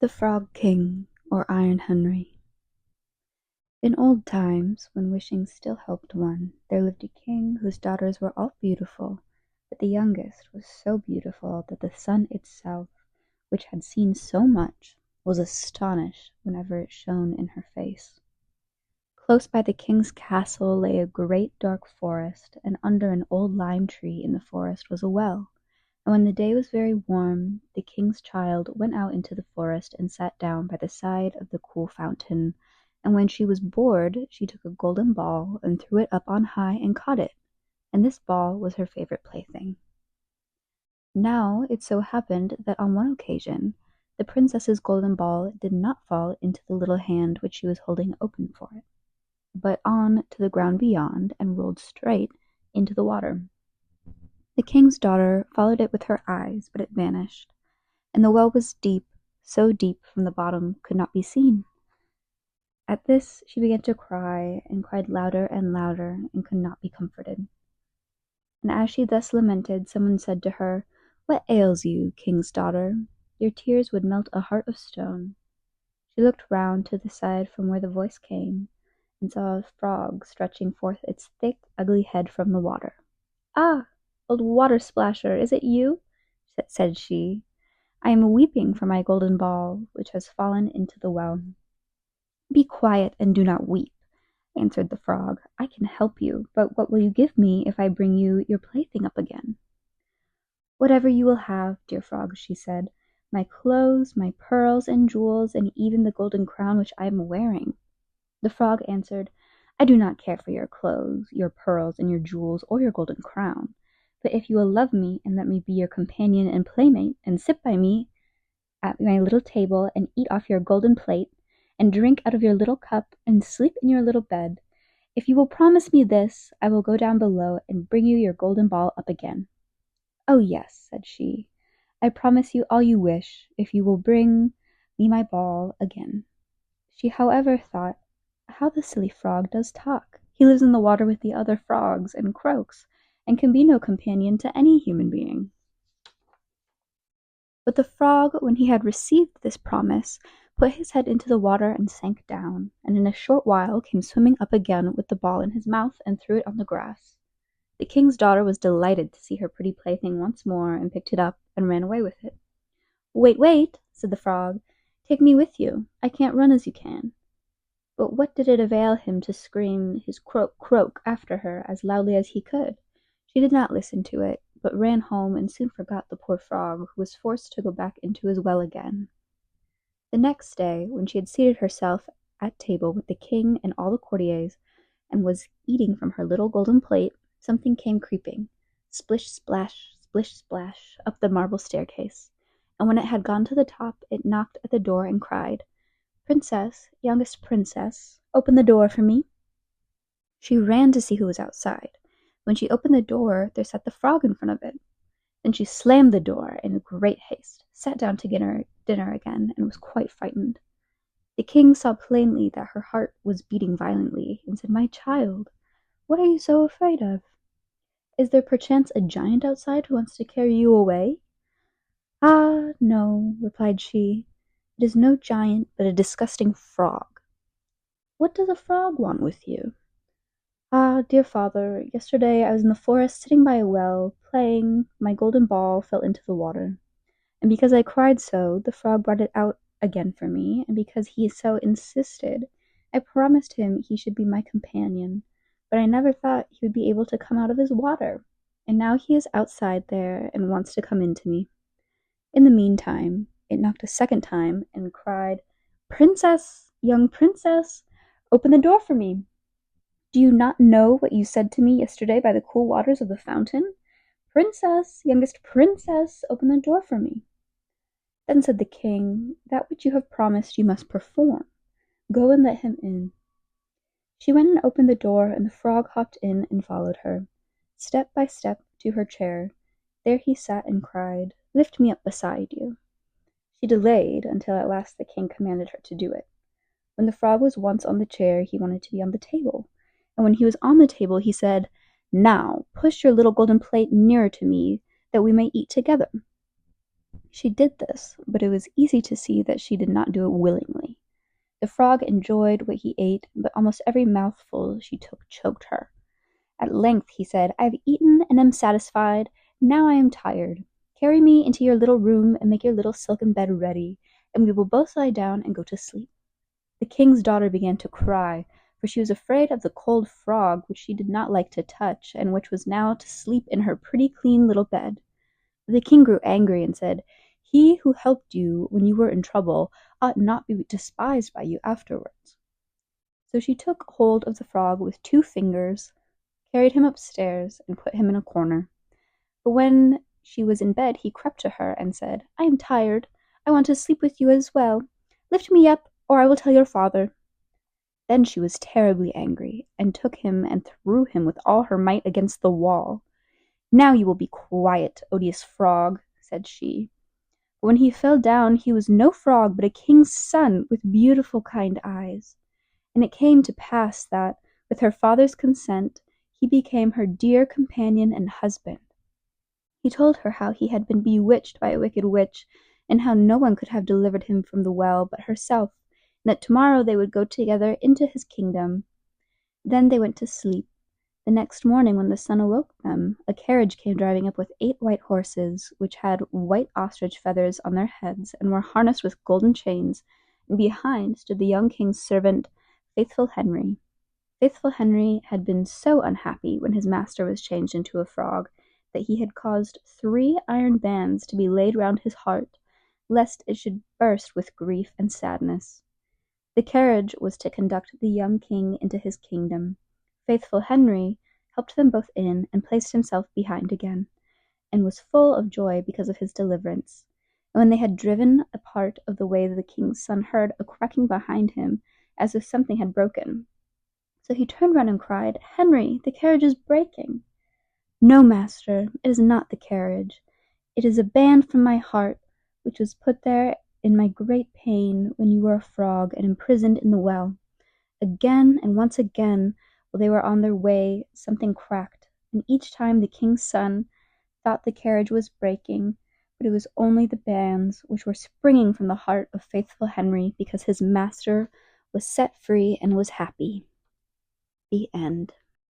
The Frog King, or Iron Henry. In old times, when wishing still helped one, there lived a king whose daughters were all beautiful, but the youngest was so beautiful that the sun itself, which had seen so much, was astonished whenever it shone in her face. Close by the king's castle lay a great dark forest, and under an old lime tree in the forest was a well. And when the day was very warm, the king's child went out into the forest and sat down by the side of the cool fountain, and when she was bored she took a golden ball and threw it up on high and caught it, and this ball was her favorite plaything. Now it so happened that on one occasion the princess's golden ball did not fall into the little hand which she was holding open for it, but on to the ground beyond and rolled straight into the water. The king's daughter followed it with her eyes, but it vanished, and the well was deep, so deep from the bottom could not be seen. At this she began to cry, and cried louder and louder, and could not be comforted. And as she thus lamented, someone said to her, "What ails you, king's daughter? Your tears would melt a heart of stone." She looked round to the side from where the voice came, and saw a frog stretching forth its thick, ugly head from the water. "Ah! Old water splasher, is it you?" said she. "I am weeping for my golden ball, which has fallen into the well." "Be quiet and do not weep," answered the frog. "I can help you, but what will you give me if I bring you your plaything up again?" "Whatever you will have, dear frog," she said. "My clothes, my pearls and jewels, and even the golden crown which I am wearing." The frog answered, "I do not care for your clothes, your pearls, and your jewels, or your golden crown. But if you will love me and let me be your companion and playmate, and sit by me at my little table, and eat off your golden plate, and drink out of your little cup, and sleep in your little bed, if you will promise me this, I will go down below and bring you your golden ball up again." "Oh yes," said she, "I promise you all you wish, if you will bring me my ball again." She however thought, "How the silly frog does talk! He lives in the water with the other frogs, and croaks, and can be no companion to any human being." But the frog, when he had received this promise, put his head into the water and sank down, and in a short while came swimming up again with the ball in his mouth and threw it on the grass. The king's daughter was delighted to see her pretty plaything once more, and picked it up and ran away with it. "Wait, wait," said the frog, "take me with you. I can't run as you can." But what did it avail him to scream his croak, croak after her as loudly as he could? She did not listen to it, but ran home and soon forgot the poor frog, who was forced to go back into his well again. The next day, when she had seated herself at table with the king and all the courtiers, and was eating from her little golden plate, something came creeping, splish splash, up the marble staircase, and when it had gone to the top, it knocked at the door and cried, "Princess, youngest princess, open the door for me." She ran to see who was outside. When she opened the door, there sat the frog in front of it. Then she slammed the door in great haste, sat down to dinner again, and was quite frightened. The king saw plainly that her heart was beating violently, and said, "My child, what are you so afraid of? Is there perchance a giant outside who wants to carry you away?" "Ah, no," replied she, "it is no giant, but a disgusting frog." "What does a frog want with you?" "Ah, dear father, yesterday I was in the forest sitting by a well, playing, my golden ball fell into the water. And because I cried so, the frog brought it out again for me, and because he so insisted, I promised him he should be my companion, but I never thought he would be able to come out of his water, and now he is outside there and wants to come in to me. In the meantime, it knocked a second time and cried, 'Princess, young princess, open the door for me. Do you not know what you said to me yesterday by the cool waters of the fountain? Princess, youngest princess, open the door for me.' Then said the king, 'That which you have promised you must perform. Go and let him in.' She went and opened the door, and the frog hopped in and followed her, step by step, to her chair. There he sat and cried, 'Lift me up beside you.' She delayed until at last the king commanded her to do it. When the frog was once on the chair, he wanted to be on the table, and when he was on the table, he said, 'Now push your little golden plate nearer to me, that we may eat together.' She did this, but it was easy to see that she did not do it willingly. The frog enjoyed what he ate, but almost every mouthful she took choked her. At length he said, "I have eaten and am satisfied. Now I am tired. Carry me into your little room and make your little silken bed ready, and we will both lie down and go to sleep." The king's daughter began to cry, for she was afraid of the cold frog which she did not like to touch, and which was now to sleep in her pretty clean little bed. But the king grew angry and said, "He who helped you when you were in trouble ought not be despised by you afterwards." So she took hold of the frog with 2 fingers, carried him upstairs, and put him in a corner. But when she was in bed he crept to her and said, "I am tired. I want to sleep with you as well. Lift me up, or I will tell your father." Then she was terribly angry, and took him and threw him with all her might against the wall. "Now you will be quiet, odious frog," said she. But when he fell down he was no frog, but a king's son with beautiful kind eyes. And it came to pass that, with her father's consent, he became her dear companion and husband. He told her how he had been bewitched by a wicked witch, and how no one could have delivered him from the well but herself, and that tomorrow they would go together into his kingdom. Then they went to sleep. The next morning, when the sun awoke them, a carriage came driving up with 8 white horses, which had white ostrich feathers on their heads, and were harnessed with golden chains, and behind stood the young king's servant, Faithful Henry. Faithful Henry had been so unhappy when his master was changed into a frog, that he had caused 3 iron bands to be laid round his heart, lest it should burst with grief and sadness. The carriage was to conduct the young king into his kingdom. Faithful Henry helped them both in, and placed himself behind again, and was full of joy because of his deliverance. And when they had driven a part of the way, the king's son heard a cracking behind him, as if something had broken. So he turned round and cried, "Henry, the carriage is breaking." "No, master, it is not the carriage. It is a band from my heart, which was put there in my great pain when you were a frog and imprisoned in the well." Again and once again, while they were on their way, something cracked, and each time the king's son thought the carriage was breaking, but it was only the bands which were springing from the heart of Faithful Henry, because his master was set free and was happy. The end.